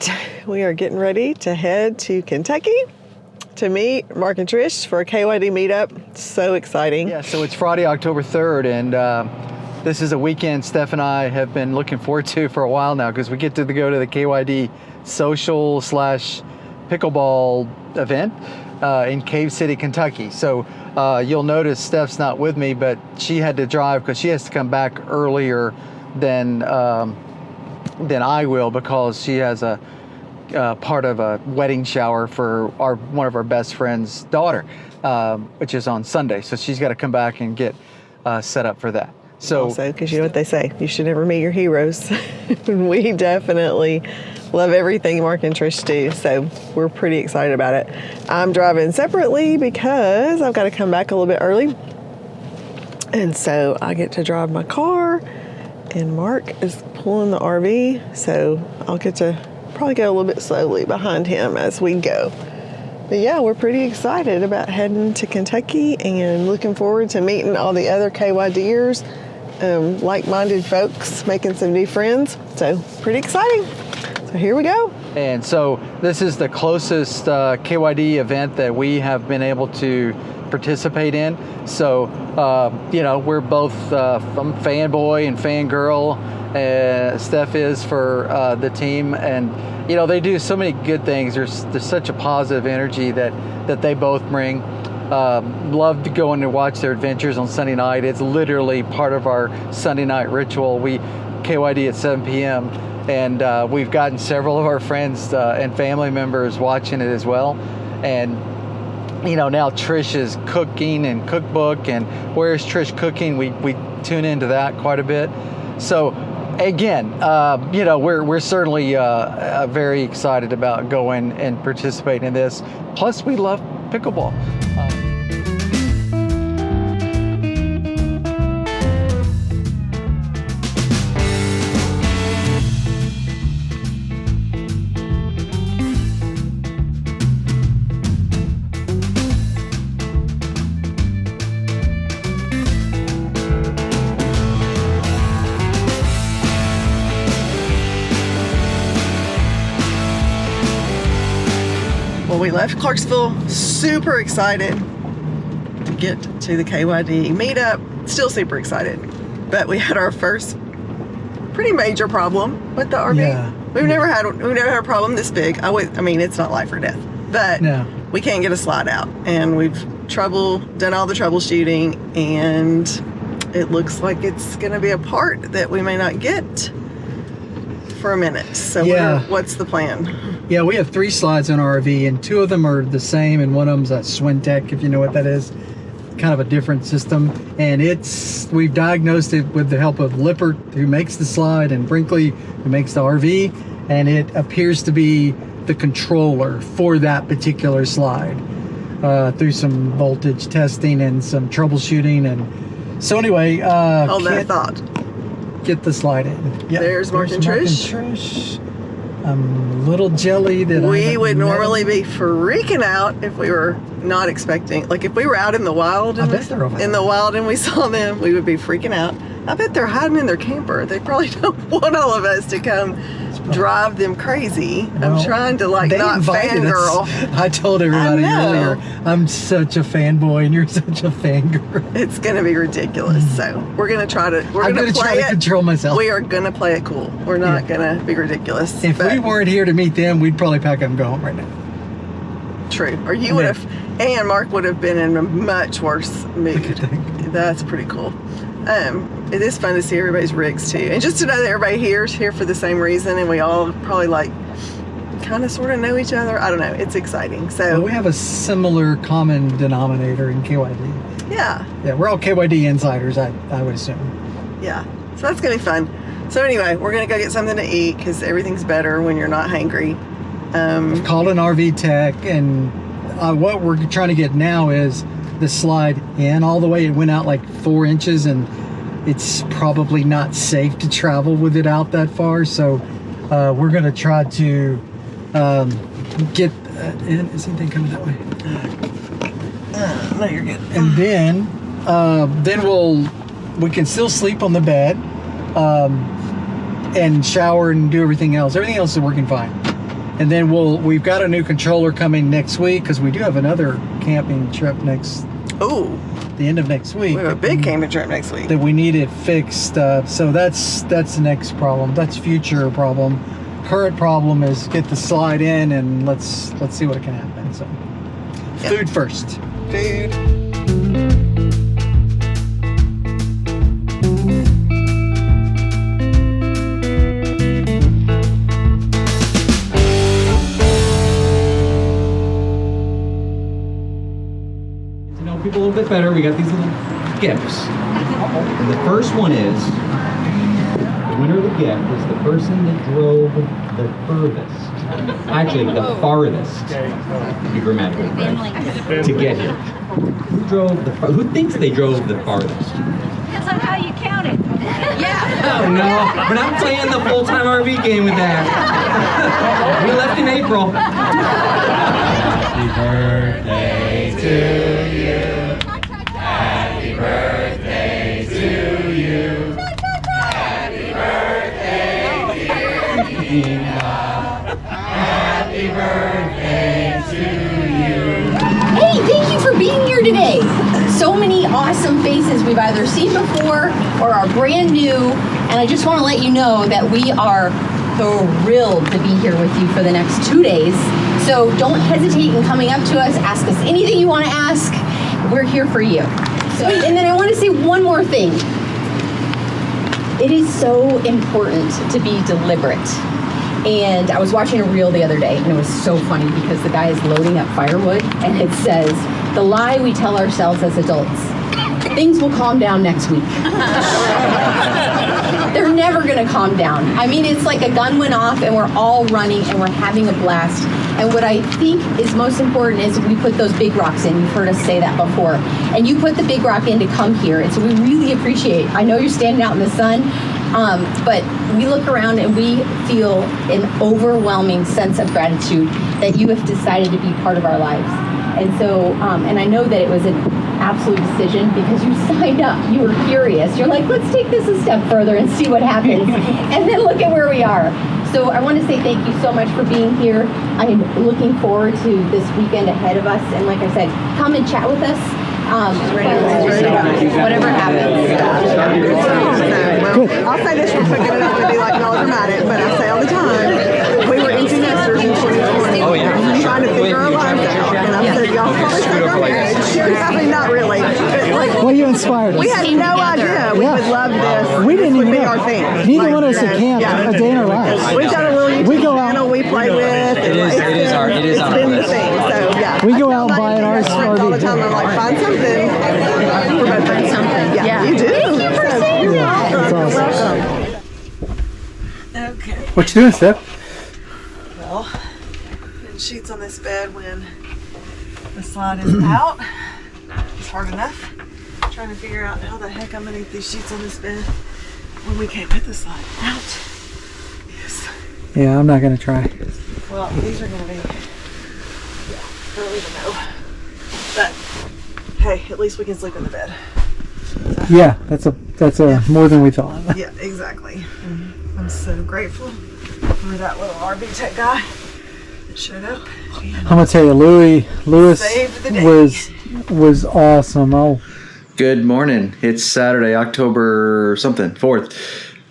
right, we are getting ready to head to Kentucky to meet Marc and Trish for a KYD meetup. So exciting. Yeah, so it's Friday, October 3rd, and this is a weekend Steph and I have been looking forward to for a while now, because we get to go to the KYD social / pickleball event in Cave City, Kentucky. So you'll notice Steph's not with me, but she had to drive because she has to come back earlier than I will, because she has a part of a wedding shower for one of our best friend's daughter, which is on Sunday. So she's got to come back and get set up for that. So also, because you know what they say, you should never meet your heroes. We definitely love everything Marc and Trish do, so we're pretty excited about it. I'm driving separately because I've got to come back a little bit early, and so I get to drive my car, and Marc is pulling the RV, so I'll get to probably go a little bit slowly behind him as we go. But yeah, we're pretty excited about heading to Kentucky and looking forward to meeting all the other KYDers, like-minded folks, making some new friends. So pretty exciting. So here we go. And so this is the closest KYD event that we have been able to participate in. So, you know, we're both I'm fanboy and fangirl. Steph is for the team, and you know, they do so many good things. There's such a positive energy that they both bring. Love to go in and watch their adventures on Sunday night. It's literally part of our Sunday night ritual. We KYD at 7 p.m. and we've gotten several of our friends and family members watching it as well. And you know, now Trish is cooking and cookbook, and where's Trish cooking? We tune into that quite a bit. So again, you know, we're certainly very excited about going and participating in this. Plus, we love pickleball. We left Clarksville super excited to get to the KYD meetup. Still super excited, but we had our first pretty major problem with the RV. Yeah. We've never had a problem this big. I mean, it's not life or death, but No. We can't get a slide out, and we've done all the troubleshooting, and it looks like it's going to be a part that we may not get for a minute. So Yeah. what's the plan? Yeah, we have 3 slides on our RV, and 2 of them are the same, and one of them's a Swintech, if you know what that is. Kind of a different system, and we've diagnosed it with the help of Lippert, who makes the slide, and Brinkley, who makes the RV, and it appears to be the controller for that particular slide, through some voltage testing and some troubleshooting. And so anyway, Hold that thought. get the slide in. Yeah, there's Marc and Trish. I'm a little jelly that we would normally be freaking out if we were not expecting, like if we were out in the wild and we saw them, we would be freaking out. I bet they're hiding in their camper. They probably don't want all of us to come drive them crazy. Well, I'm trying to not fangirl. I told everybody earlier, I'm such a fanboy and you're such a fangirl. It's gonna be ridiculous. So we're gonna try to control myself. We are gonna play it cool. We're not gonna be ridiculous. If we weren't here to meet them, we'd probably pack up and go home right now. True. Or you would have, and Marc would have been in a much worse mood. That's pretty cool. It is fun to see everybody's rigs too, and just to know that everybody here is here for the same reason, and we all probably kind of sort of know each other. I don't know. It's exciting. So well, we have a similar common denominator in KYD. Yeah. Yeah, we're all KYD insiders, I would assume. Yeah. So that's gonna be fun. So anyway, we're gonna go get something to eat because everything's better when you're not hangry. I've called an RV tech, and what we're trying to get now is the slide in all the way. It went out like 4 inches, and it's probably not safe to travel with it out that far. So we're gonna try to get is anything coming that way? No, you're good. And then we can still sleep on the bed and shower and do everything else. Everything else is working fine. And then we've got a new controller coming next week because we do have another camping trip the end of next week. We have a big camping trip next week. That we need it fixed. So that's the next problem. That's future problem. Current problem is get the slide in and let's see what can happen. So food first. Food. People a little bit better. We got these little gifts. And the first one is the winner of the gift is the person that drove the furthest, actually the farthest, to be grammatically correct, to get here. Who thinks they drove the farthest? Depends on how you count it. Yeah. Oh no, we're not playing the full-time RV game with that. We left in April. Happy birthday to you. Happy birthday to you. Happy birthday, dear Nina. Happy birthday to you. Hey, thank you for being here today. So many awesome faces we've either seen before or are brand new. And I just want to let you know that we are thrilled to be here with you for the next 2 days. So don't hesitate in coming up to us. Ask us anything you want to ask. We're here for you. And then I want to say one more thing. It is so important to be deliberate. And I was watching a reel the other day, and it was so funny because the guy is loading up firewood, and it says, the lie we tell ourselves as adults, things will calm down next week. They're never going to calm down. I mean, it's like a gun went off, and we're all running, and we're having a blast. And what I think is most important is we put those big rocks in. You've heard us say that before. And you put the big rock in to come here. And so we really appreciate, I know you're standing out in the sun, but we look around and we feel an overwhelming sense of gratitude that you have decided to be part of our lives. And so, and I know that it was an absolute decision because you signed up, you were curious. You're like, let's take this a step further and see what happens. And then look at where we are. So I want to say thank you so much for being here. I'm looking forward to this weekend ahead of us. And like I said, come and chat with us. Whatever happens. Well, I'll say this real quick, and I don't want to be like melodramatic, but I say all the time, we were empty nesters in 2020. Oh, yeah, for Trying to figure our lives out. And I said, y'all probably think our marriage. I mean, not really. But like, Well, you inspired us. we had no idea we would love this. We didn't This would even be know. our thing. Neither one of us had camped a day in our lives. We've got a little YouTube go out- channel we play with. It is our It's been the thing. So yeah. We I go tell out and my buy an best RV. friends all the time. I'm like, find something. Find something. Yeah, you do. Thank you for saying that. That's awesome. Okay. What you doing, Steph? Well, putting sheets on this bed when the slide is out. It's hard enough. Trying to figure out how the heck I'm gonna get these sheets on this bed when we can't put the slide out. Yes. Yeah, I'm not gonna try. Well, these are gonna be. I don't even know. But hey, at least we can sleep in the bed. Yeah, that's a more than we thought. Yeah, exactly. And I'm so grateful for that little RV tech guy that showed up. I'm gonna tell you, Lewis Saved the day. was awesome. Oh, Good morning. It's Saturday, October something, 4th,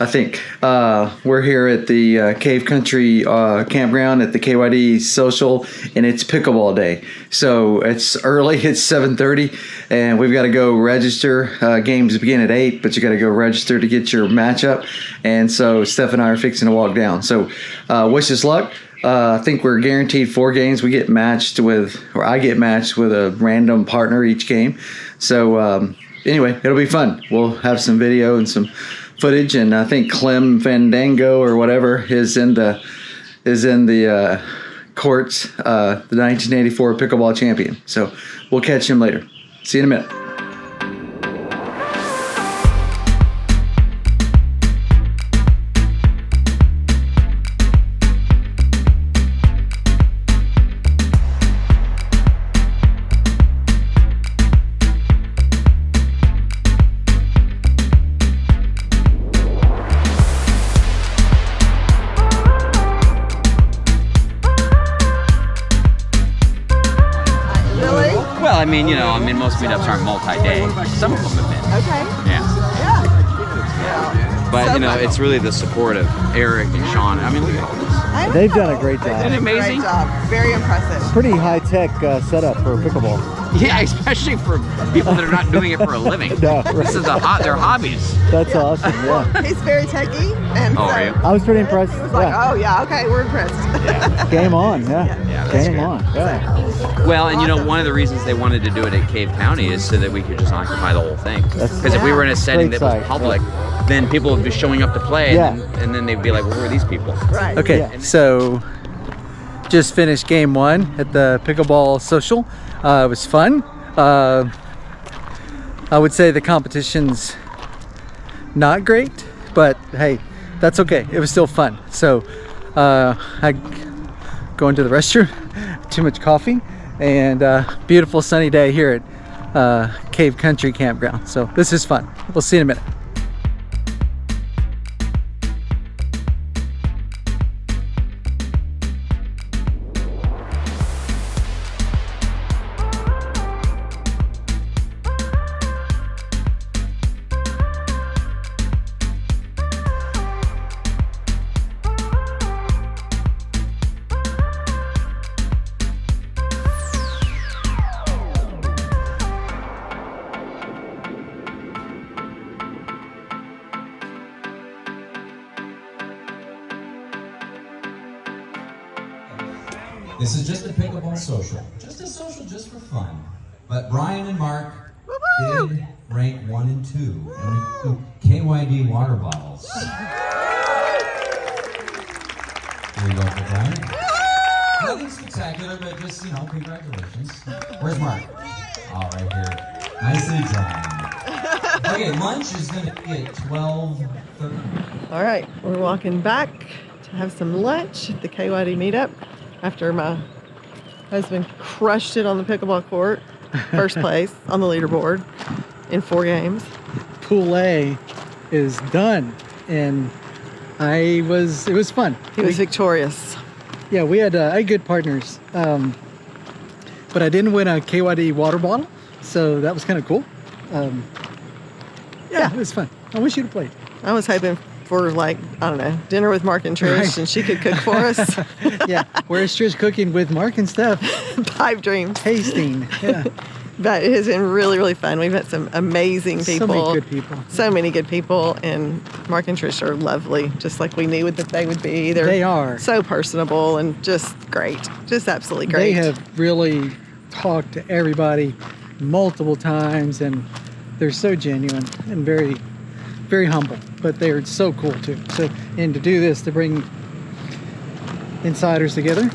I think. We're here at the Cave Country Campground at the KYD Social, and it's Pickleball Day. So it's early, it's 7:30, and we've got to go register. Games begin at 8, but you got to go register to get your matchup. And so Steph and I are fixing to walk down. So wish us luck. I think we're guaranteed 4 games. We get matched with, or I get matched with a random partner each game. So anyway, it'll be fun. We'll have some video and some footage, and I think Clem Fandango or whatever is in the courts, the 1984 pickleball champion. So we'll catch him later. See you in a minute. mean, most meetups aren't multi-day. Some of them have been. Okay. Yeah. But, it's really the support of Eric and Sean. I mean, look at all this. They've done a great job. Isn't it amazing? Great job. Very impressive. Pretty high-tech setup for pickleball. Yeah, especially for people that are not doing it for a living. No, right. This is their hobbies. That's awesome, yeah. He's very techie. And Oh, are you? I was pretty impressed. He was like, Yeah. oh, yeah, okay, we're impressed. Game on, yeah. Yeah, that's Game great. on, yeah. Well, and Awesome. one of the reasons they wanted to do it at Cave County is so that we could just occupy the whole thing. Because if we were in a setting Great that was site, public, then people would be showing up to play, Yeah. and then they'd be like, well, who are these people? Right. Okay, Yeah. so just finished game 1 at the Pickleball Social. It was fun. I would say the competition's not great, but hey, that's okay. It was still fun. So I go into the restroom, too much coffee, and beautiful sunny day here at Cave Country Campground. So this is fun. We'll see you in a minute. This is just a pickleball social. Just a social, just for fun. But Brian and Mark did rank 1 and 2. And KYD water bottles. Here you go for Brian. Nothing spectacular, but just, congratulations. Where's Mark? Oh, right here. Nicely done. Okay, lunch is going to be at 12:30. All right, we're walking back to have some lunch at the KYD meetup after my husband crushed it on the pickleball court. First place on the leaderboard in 4 games. Pool A is done, and it was fun. He was victorious. Yeah, we had good partners, but I didn't win a KYD water bottle, so that was kind of cool. Yeah, it was fun. I wish you'd have played. I was hoping for dinner with Marc and Trish, Right. and she could cook for us. Yeah, where's Trish cooking with Mark and stuff? Pipe dreams. Tasting. Yeah. But it has been really, really fun. We've met some amazing people. So many good people. So many good people, and Marc and Trish are lovely, just like we knew that they would be. They are. so personable and just great. Just absolutely great. They have really talked to everybody multiple times, and they're so genuine and very, very humble. But they're so cool too. And to do this, to bring insiders together.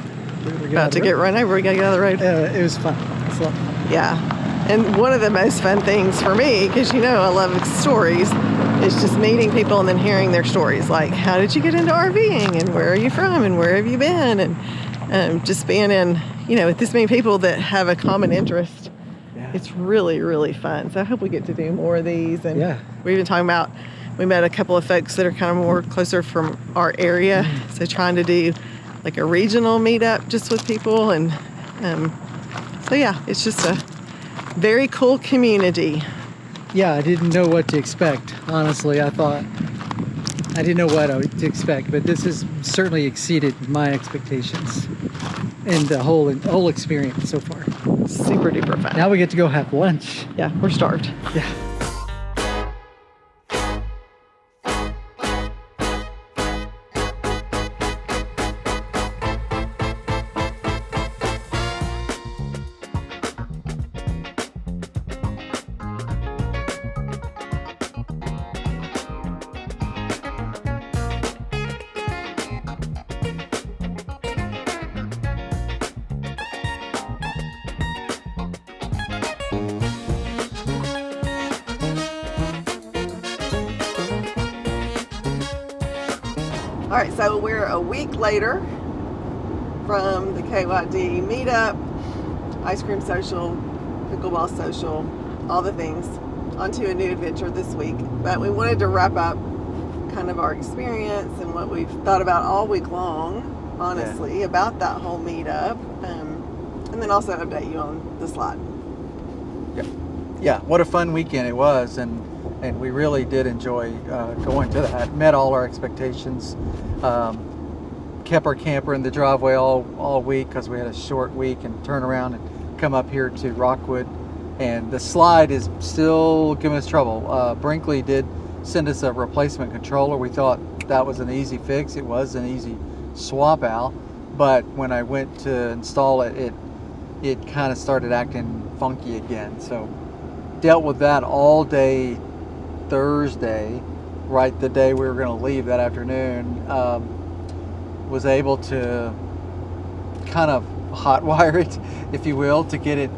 About to get run over. We gotta get out of the road. It was fun. It's a lot of fun. Yeah. And one of the most fun things for me, because I love stories, is just meeting people and then hearing their stories. Like, how did you get into RVing, and where are you from, and where have you been, and just being in, with this many people that have a common interest. Yeah. It's really, really fun. So I hope we get to do more of these. And Yeah. we've been talking about, we met a couple of folks that are kind of more closer from our area. So trying to do like a regional meetup just with people. And so yeah, it's just a very cool community. Yeah, I didn't know what to expect. Honestly, I didn't know what to expect, but this has certainly exceeded my expectations and the whole experience so far. Super duper fun. Now we get to go have lunch. Yeah, we're starved. Yeah. All right, so we're a week later from the KYD meetup, ice cream social, pickleball social, all the things, onto a new adventure this week. But we wanted to wrap up kind of our experience and what we've thought about all week long, honestly, about that whole meetup, and then also update you on the slide. Yeah, what a fun weekend it was, and we really did enjoy going to that. Met all our expectations. Kept our camper in the driveway all week because we had a short week, and turn around and come up here to Rockwood. And the slide is still giving us trouble. Brinkley did send us a replacement controller. We thought that was an easy fix. It was an easy swap out, but when I went to install it, it kind of started acting funky again. So dealt with that all day Thursday, right the day we were going to leave that afternoon. Was able to kind of hotwire it, if you will, to get it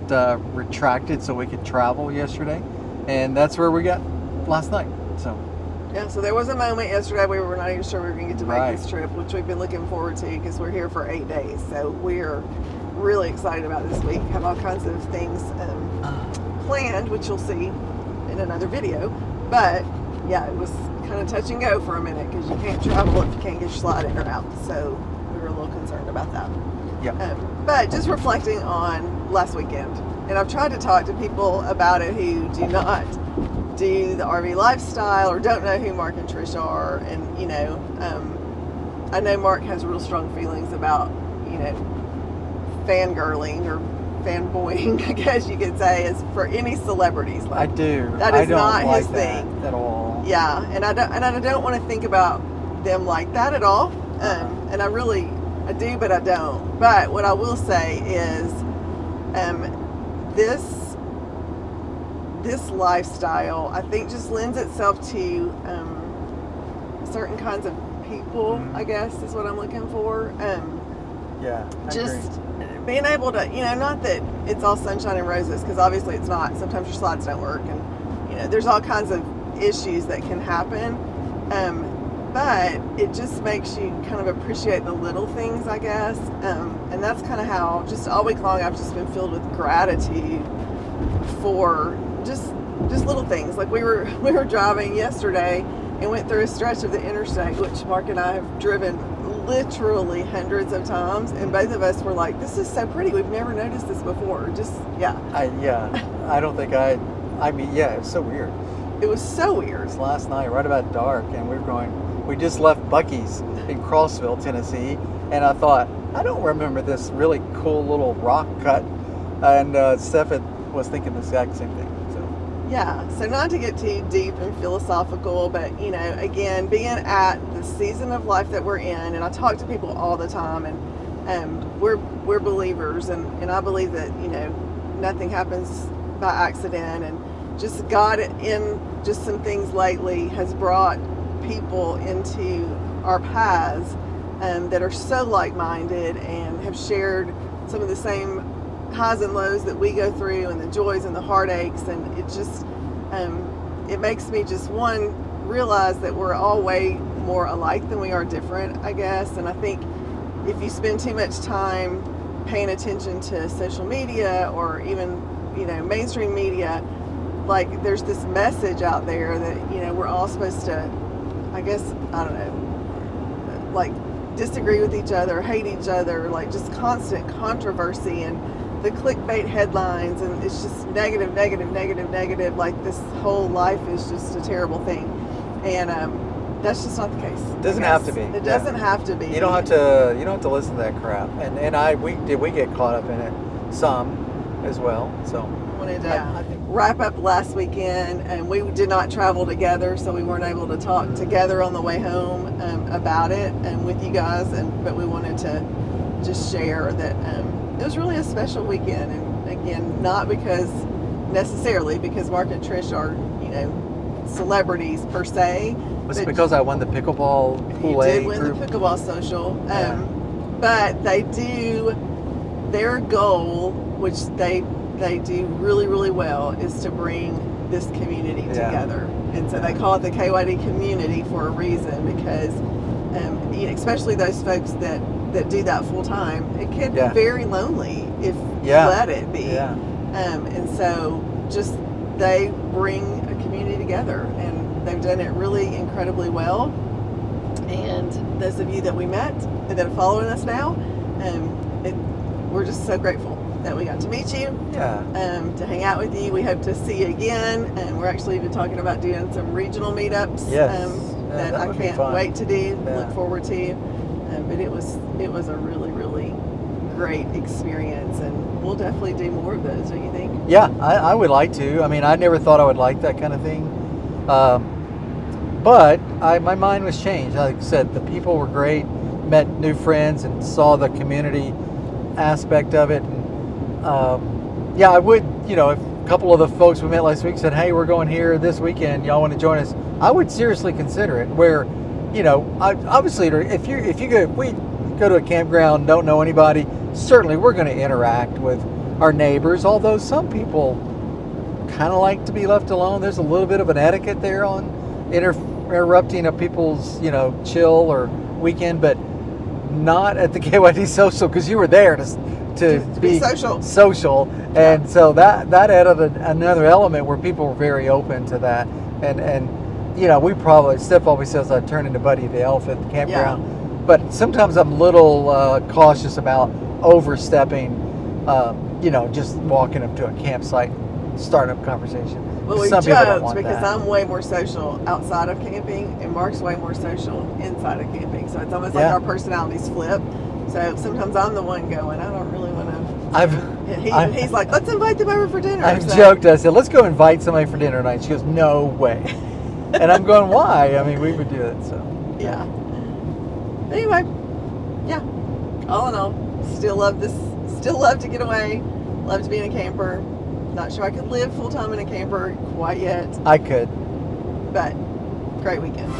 retracted so we could travel yesterday, and that's where we got last night. So yeah, so there was a moment yesterday we were not even sure we were going to get to make Right. this trip, which we've been looking forward to because we're here for 8 days. So we're really excited about this week. Have all kinds of things planned, which you'll see in another video. But yeah, it was kind of touch and go for a minute because you can't travel if you can't get your slide in or out. So we were a little concerned about that. yeah, But just reflecting on last weekend, and I've tried to talk to people about it who do not do the RV lifestyle or don't know who Marc and Tricia are, and I know Marc has real strong feelings about fangirling or fanboying, I guess you could say, is for any celebrities. I do. That I is don't not like his that thing at all. Yeah, and I don't want to think about them like that at all. And I do, but I don't. But what I will say is, this lifestyle, I think, just lends itself to certain kinds of people. I guess is what I'm looking for. Yeah, I Just agree. being able to, not that it's all sunshine and roses, because obviously it's not. Sometimes your slides don't work, and there's all kinds of issues that can happen. But it just makes you kind of appreciate the little things, I guess. And that's kind of how, just all week long, I've just been filled with gratitude for just little things. Like we were driving yesterday and went through a stretch of the interstate, which Marc and I have driven literally hundreds of times, and both of us were like, "This is so pretty. We've never noticed this before." I don't think I mean, yeah, it was so weird. It was so weird. It was last night, right about dark, and we just left Buc-ee's in Crossville, Tennessee, and I thought, I don't remember this really cool little rock cut, and Stephen was thinking the exact same thing. So Yeah, so not to get too deep and philosophical, but again, being at the season of life that we're in, and I talk to people all the time, and we're believers, and I believe that nothing happens by accident, and just God in just some things lately has brought people into our paths that are so like-minded and have shared some of the same highs and lows that we go through, and the joys and the heartaches, and it just it makes me just realize that we're all way more alike than we are different, I guess. And I think if you spend too much time paying attention to social media or even mainstream media, like there's this message out there that we're all supposed to, I guess, I don't know, like disagree with each other, hate each other, like just constant controversy and the clickbait headlines, and it's just negative, like this whole life is just a terrible thing. And that's just not the case. it doesn't have to be. It doesn't have to be. You don't have to listen to that crap. And we get caught up in it some as well. So Wanted to I think wrap up last weekend, and we did not travel together, so we weren't able to talk together on the way home about it and with you guys. But we wanted to just share that it was really a special weekend, and again, not necessarily because Marc and Trish are celebrities per se. it's but because I won the pickleball you pool did A win group. the pickleball social, Yeah. but they do their goal, which they do really, really well, is to bring this community Yeah. together. And so they call it the KYD community for a reason, because especially those folks that do that full time, it can Yeah. be very lonely if Yeah. you let it be. Yeah. And so just they bring a community together, and they've done it really incredibly well. And those of you that we met and that are following us now, we're just so grateful. that we got to meet you. Yeah. To hang out with you. We hope to see you again. And we're actually even talking about doing some regional meetups. Yes. That that I would be can't fun. wait to do. Yeah. Look forward to. But it was a really, really great experience, and we'll definitely do more of those. Don't you think? Yeah, I would like to. I mean, I never thought I would like that kind of thing. But my mind was changed. Like I said, the people were great, met new friends, and saw the community aspect of it. And yeah, I would, if a couple of the folks we met last week said, hey, we're going here this weekend, y'all want to join us? I would seriously consider it. Where, obviously, if we go to a campground, don't know anybody, certainly we're going to interact with our neighbors, although some people kind of like to be left alone. There's a little bit of an etiquette there on interrupting a people's, chill or weekend, but not at the KYD social, because you were there to be social. And so that added another element where people were very open to that. And we probably, Steph always says I turn into Buddy the Elf at the campground. Yeah. But sometimes I'm a little cautious about overstepping, just walking up to a campsite, starting up conversation. Well, we Some people don't joked want because that. I'm way more social outside of camping, and Mark's way more social inside of camping. So it's almost like Yeah. our personalities flip. So sometimes I'm the one going, I don't really want I've he's like, let's invite them over for dinner. I've So- joked. I said, let's go invite somebody for dinner tonight. She goes, no way. And I'm going, why? I mean, we would do it. So Yeah. Anyway, yeah. All in all, still love this. Still love to get away. Love to be in a camper. Not sure I could live full time in a camper quite yet, I could. but great weekend.